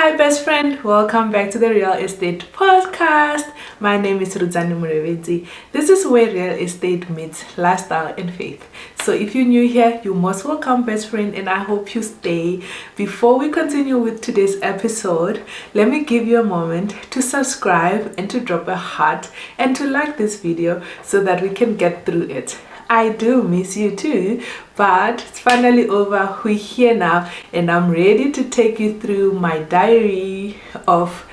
Hi best friend, welcome back to the Real Estate Podcast. My name is Rudzie Mulovhedzi. This is where real estate meets lifestyle and faith. So if you're new here, you're most welcome best friend, and I hope you stay. Before we continue with today's episode, let me give you a moment to subscribe and to drop a heart and to like this video so that we can get through it. I do miss you too, but it's finally over. We're here now, and I'm ready to take you through my diary of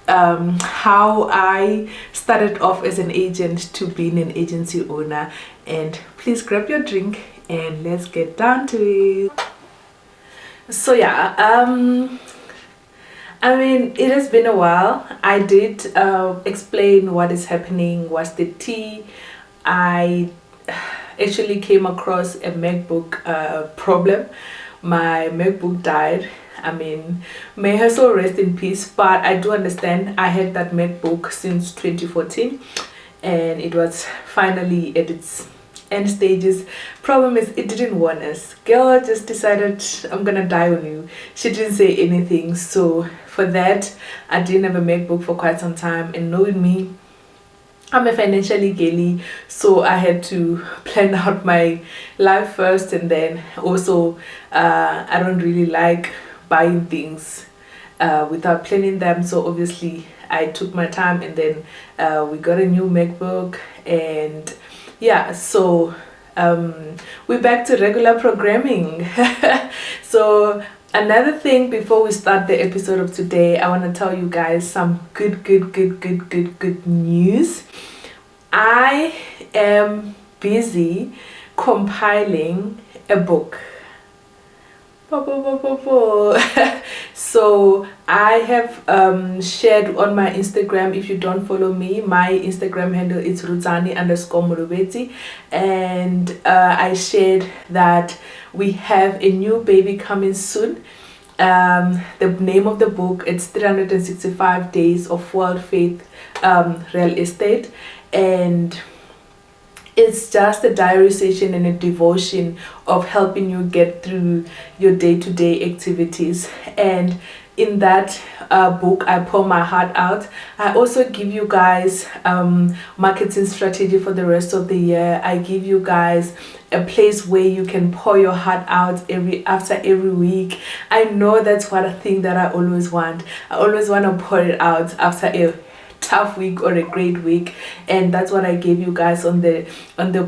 how I started off as an agent to being an agency owner. And please grab your drink and let's get down to it. So yeah, I mean, it has been a while. I did explain what is happening, what's the tea. I actually came across a MacBook problem. My MacBook died. I mean, may her soul rest in peace, but I do understand. I had that MacBook since 2014 and it was finally at its end stages. Problem is, it didn't warn us. Girl just decided, I'm gonna die on you. She didn't say anything. So for that, I didn't have a MacBook for quite some time, and knowing me, I'm a financially girly, so I had to plan out my life first, and then also I don't really like buying things without planning them. So obviously I took my time, and then we got a new MacBook, and yeah, so we're back to regular programming. So another thing before we start the episode of today, I want to tell you guys some good news. I am busy compiling a book. So I have shared on my Instagram. If you don't follow me, my Instagram handle is Rudzie_Mulovhedzi, and I shared that we have a new baby coming soon. The name of the book, it's 365 Days of World Faith Real Estate, and it's just a diary session and a devotion of helping you get through your day-to-day activities. And in that book, I pour my heart out. I also give you guys marketing strategy for the rest of the year. I give you guys a place where you can pour your heart out after every week. I know that's one thing that I always want. I always want to pour it out after a tough week or a great week, and that's what I gave you guys on the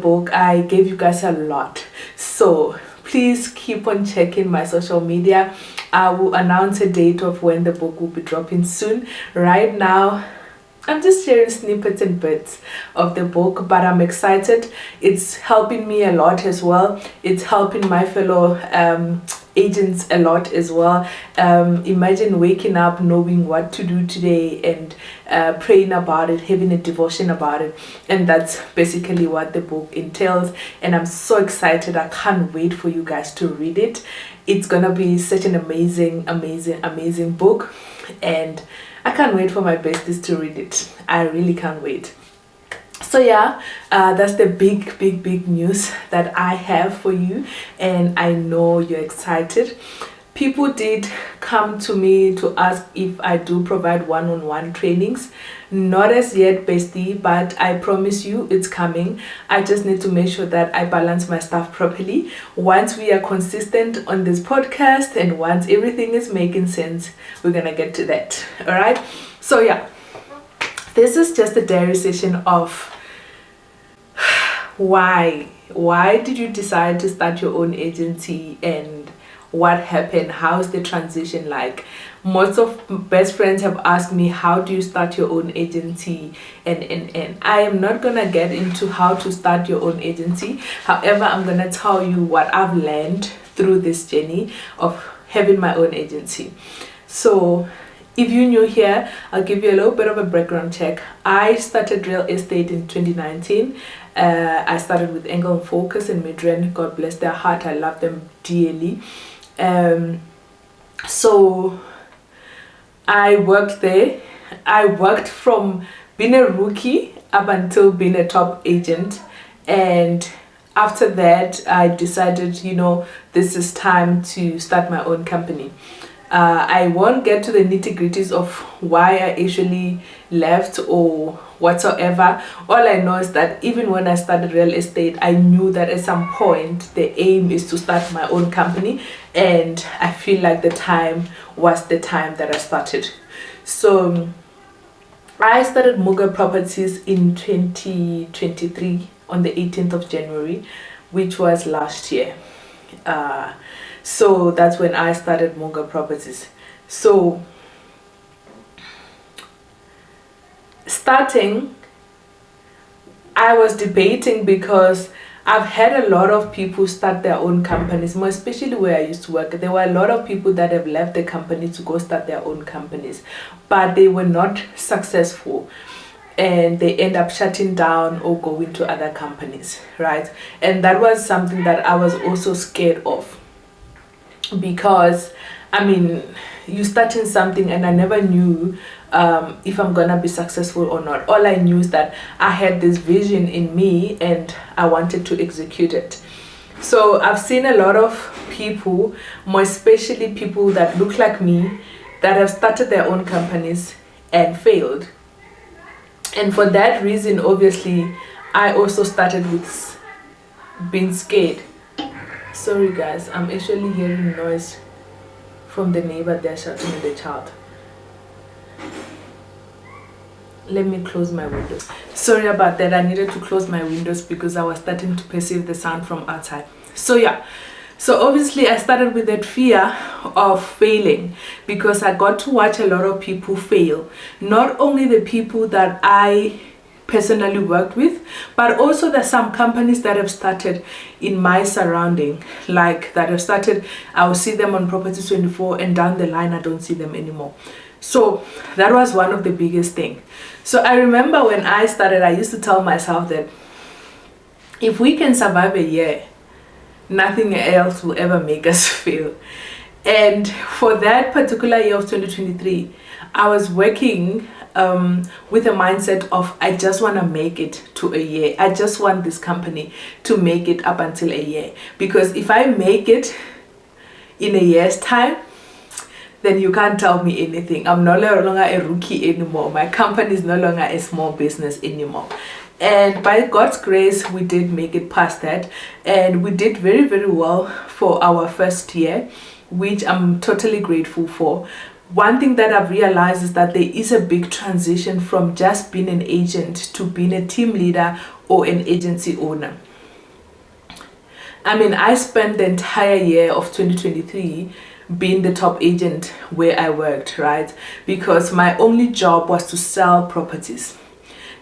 book. I gave you guys a lot, so please keep on checking my social media. I will announce a date of when the book will be dropping soon. Right now I'm just sharing snippets and bits of the book, but I'm excited. It's helping me a lot as well. It's helping my fellow agents a lot as well. Imagine waking up knowing what to do today and praying about it, having a devotion about it, and that's basically what the book entails. And I'm so excited. I can't wait for you guys to read it. It's gonna be such an amazing book, and I can't wait for my besties to read it. I really can't wait. So yeah, that's the big news that I have for you, and I know you're excited. People did come to me to ask if I do provide one-on-one trainings. Not as yet, bestie, but I promise you it's coming. I just need to make sure that I balance my stuff properly. Once we are consistent on this podcast and once everything is making sense, we're gonna get to that. All right, so yeah, this is just a diary session of why did you decide to start your own agency, and what happened, how's the transition like. Most of best friends have asked me, how do you start your own agency, and I am not gonna get into how to start your own agency. However, I'm gonna tell you what I've learned through this journey of having my own agency. So if you're new here, I'll give you a little bit of a background check. I started real estate in 2019. I started with Angle and Focus in Midrand. God bless their heart. I love them dearly. So I worked there. I worked from being a rookie up until being a top agent, and after that I decided, this is time to start my own company. I won't get to the nitty-gritties of why I actually left or whatsoever. All I know is that even when I started real estate, I knew that at some point the aim is to start my own company, and I feel like the time was the time that I started. So I started Muga Properties in 2023 on the 18th of January, which was last year. So that's when I started Muga Properties. So starting, I was debating because I've had a lot of people start their own companies, more especially where I used to work. There were a lot of people that have left the company to go start their own companies, but they were not successful, and they end up shutting down or going to other companies, right? And that was something that I was also scared of, because I mean, you starting something, and I never knew if I'm gonna be successful or not. All I knew is that I had this vision in me and I wanted to execute it. So I've seen a lot of people, more especially people that look like me, that have started their own companies and failed. And for that reason, obviously, I also started with being scared. Sorry guys, I'm actually hearing noise from the neighbor. They're shouting at the child. Let me close my windows. Sorry about that. I needed to close my windows because I was starting to perceive the sound from outside. So yeah, so obviously I started with that fear of failing, because I got to watch a lot of people fail. Not only the people that I personally worked with, but also there's some companies that have started in my surrounding, like that have started. I will see them on Property 24, and down the line I don't see them anymore. So that was one of the biggest thing. So I remember when I started, I used to tell myself that if we can survive a year, nothing else will ever make us fail. And for that particular year of 2023, I was working with a mindset of, I just want to make it to a year. I just want this company to make it up until a year, because if I make it in a year's time, then you can't tell me anything. I'm no longer a rookie anymore. My company is no longer a small business anymore. And by God's grace, we did make it past that, and we did very, very well for our first year, which I'm totally grateful for. One thing that I've realized is that there is a big transition from just being an agent to being a team leader or an agency owner. I mean, I spent the entire year of 2023 being the top agent where I worked, right? Because my only job was to sell properties.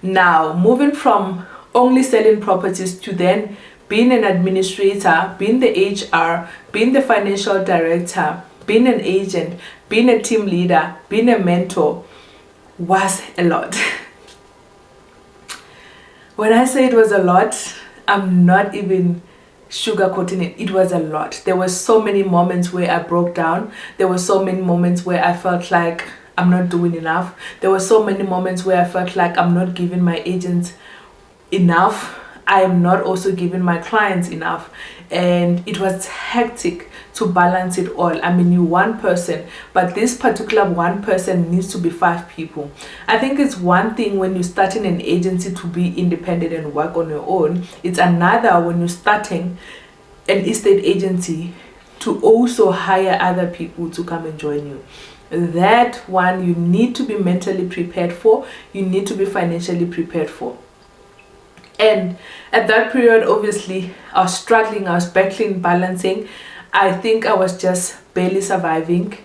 Now, moving from only selling properties to then being an administrator, being the HR, being the financial director, being an agent, being a team leader, being a mentor, was a lot. When I say it was a lot, I'm not even sugarcoating it. It was a lot. There were so many moments where I broke down. There were so many moments where I felt like I'm not doing enough. There were so many moments where I felt like I'm not giving my agents enough. I am not also giving my clients enough. And it was hectic to balance it all. I mean, you're one person, but this particular one person needs to be 5 people. I think it's one thing when you're starting an agency to be independent and work on your own. It's another when you're starting an estate agency to also hire other people to come and join you. That one you need to be mentally prepared for. You need to be financially prepared for. And at that period, obviously, I was struggling, I was battling, balancing. I think I was just barely surviving,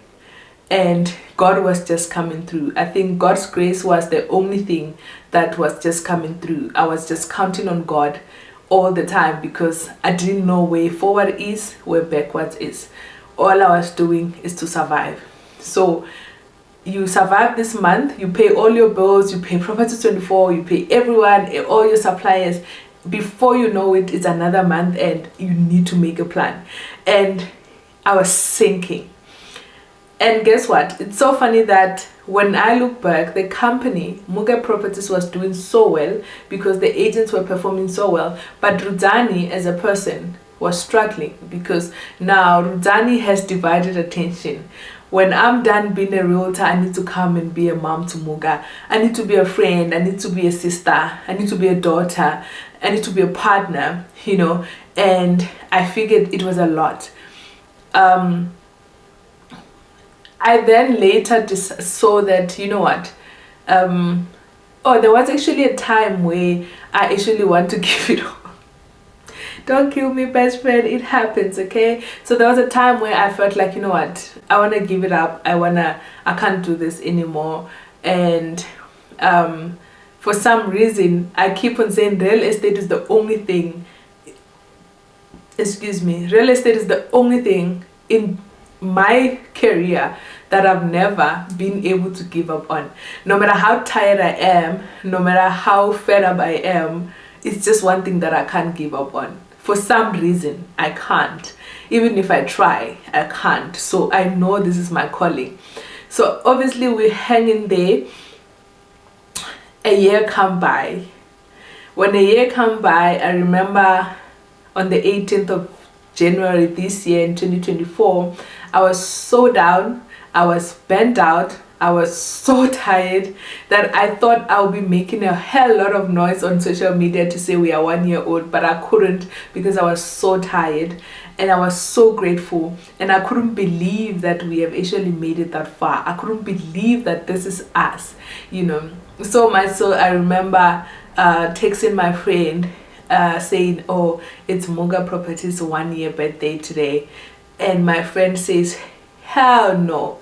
and God was just coming through. I think God's grace was the only thing that was just coming through. I was just counting on God all the time, because I didn't know where forward is, where backwards is. All I was doing is to survive. So you survive this month, you pay all your bills, you pay Property 24, you pay everyone, all your suppliers. Before you know it, it's another month and you need to make a plan. And I was sinking. And guess what? It's so funny that when I look back, the company, Muga Properties, was doing so well because the agents were performing so well. But Rudzani as a person was struggling, because now Rudzani has divided attention. When I'm done being a realtor, I need to come and be a mom to Muga. I need to be a friend. I need to be a sister. I need to be a daughter. I need to be a partner, and I figured it was a lot. I then later just saw that, there was actually a time where I actually want to give it all. Don't kill me, best friend, it happens, okay? So there was a time where I felt like, I want to give it up. I can't do this anymore. And for some reason, I keep on saying real estate is the only thing, real estate is the only thing in my career that I've never been able to give up on. No matter how tired I am, no matter how fed up I am, it's just one thing that I can't give up on. For some reason, I can't. Even if I try, I can't. So I know this is my calling. So obviously we're hanging there. A year come by. When a year come by, I remember on the 18th of January this year in 2024, I was so down. I was burnt out. I was so tired that I thought I would be making a hell lot of noise on social media to say we are 1 year old, but I couldn't because I was so tired, and I was so grateful, and I couldn't believe that we have actually made it that far. I couldn't believe that this is us, so much so I remember texting my friend saying, oh, it's Muga Properties 1 year birthday today, and my friend says, hell no,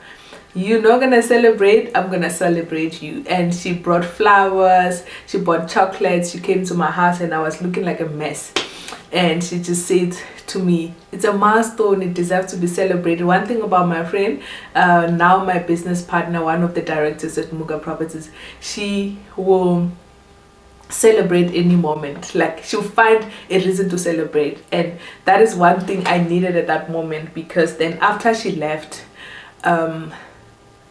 you're not gonna celebrate, I'm gonna celebrate you. And she brought flowers, she bought chocolates, she came to my house, and I was looking like a mess, and she just said to me, it's a milestone, it deserves to be celebrated. One thing about my friend, now my business partner, one of the directors at Muga Properties, she will celebrate any moment. Like, she'll find a reason to celebrate, and that is one thing I needed at that moment, because then after she left,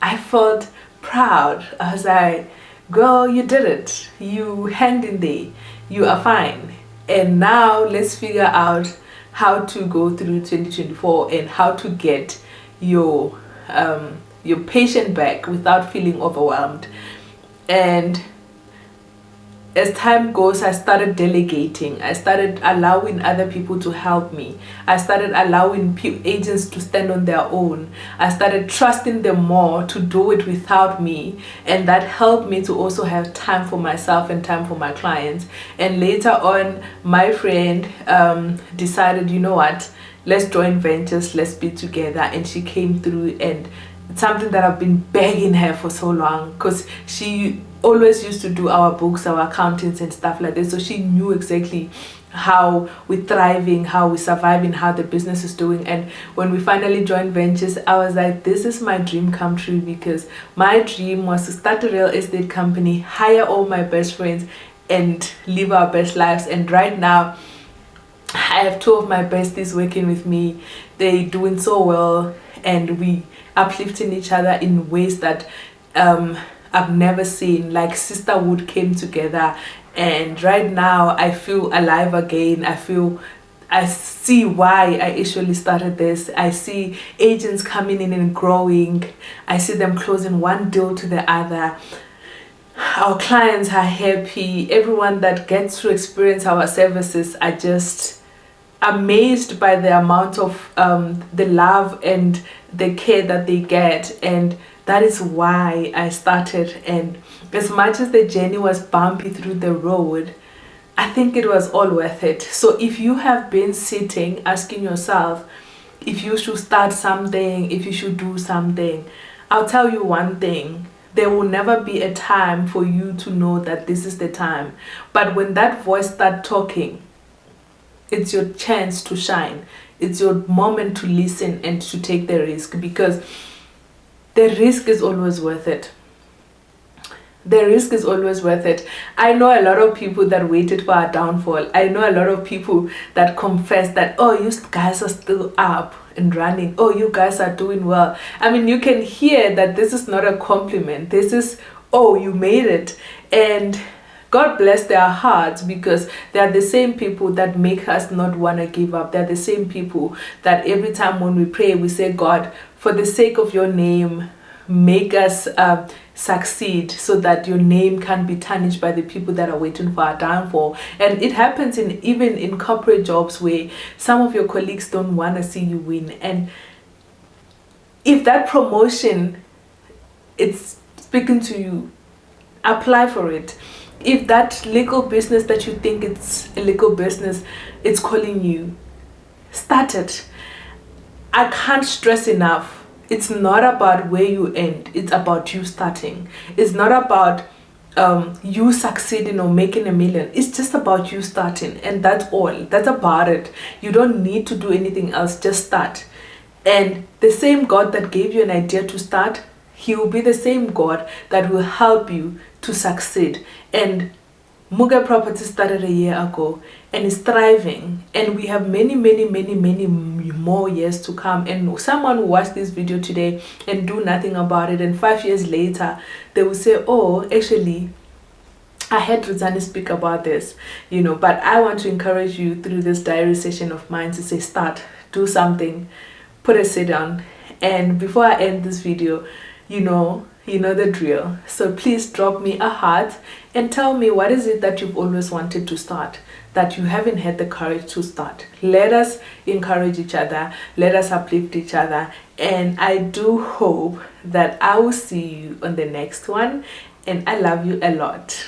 I felt proud. I was like, girl, you did it, you hanged in there, you are fine, and now let's figure out how to go through 2024 and how to get your patient back without feeling overwhelmed. And as time goes, I started delegating. I started allowing other people to help me. I started allowing agents to stand on their own. I started trusting them more to do it without me. And that helped me to also have time for myself and time for my clients. And later on, my friend decided, you know what, let's join ventures, let's be together. And she came through, and it's something that I've been begging her for so long, because she always used to do our books, our accountings and stuff like this, so she knew exactly how we're thriving, how we're surviving, how the business is doing. And when we finally joined ventures, I was like, this is my dream come true, because my dream was to start a real estate company, hire all my best friends, and live our best lives. And right now I have 2 of my besties working with me. They're doing so well, and we uplifting each other in ways that I've never seen. Like, sisterhood came together, and right now I feel alive again. I see why I actually started this. I see agents coming in and growing. I see them closing one deal to the other. Our clients are happy. Everyone that gets to experience our services are just amazed by the amount of the love and the care that they get. And that is why I started. And as much as the journey was bumpy through the road, I think it was all worth it. So if you have been sitting asking yourself if you should start something, if you should do something, I'll tell you one thing: there will never be a time for you to know that this is the time. But when that voice starts talking, it's your chance to shine. It's your moment to listen and to take the risk, because the risk is always worth it. The risk is always worth it. I know a lot of people that waited for our downfall. I know a lot of people that confess that, oh, you guys are still up and running. Oh, you guys are doing well. I mean, you can hear that this is not a compliment. This is, oh, you made it. And God bless their hearts, because they are the same people that make us not want to give up. They're the same people that every time when we pray, we say, God, for the sake of your name, make us succeed so that your name can't be tarnished by the people that are waiting for our downfall. And it happens even in corporate jobs where some of your colleagues don't want to see you win. And if that promotion, it's speaking to you, apply for it. If that legal business that you think it's a legal business, it's calling you, start it. I can't stress enough. It's not about where you end. It's about you starting. It's not about you succeeding or making $1 million. It's just about you starting, and that's all. That's about it. You don't need to do anything else. Just start. And the same God that gave you an idea to start, He will be the same God that will help you to succeed. And Muga Property started a year ago and is thriving, and we have many more years to come. And someone will watch this video today and do nothing about it, and 5 years later they will say, oh, actually I had Rudzani speak about this, but I want to encourage you through this diary session of mine to say, start, do something, put a sit down. And before I end this video, you know the drill. So please drop me a heart and tell me, what is it that you've always wanted to start that you haven't had the courage to start? Let us encourage each other. Let us uplift each other. And I do hope that I will see you on the next one. And I love you a lot.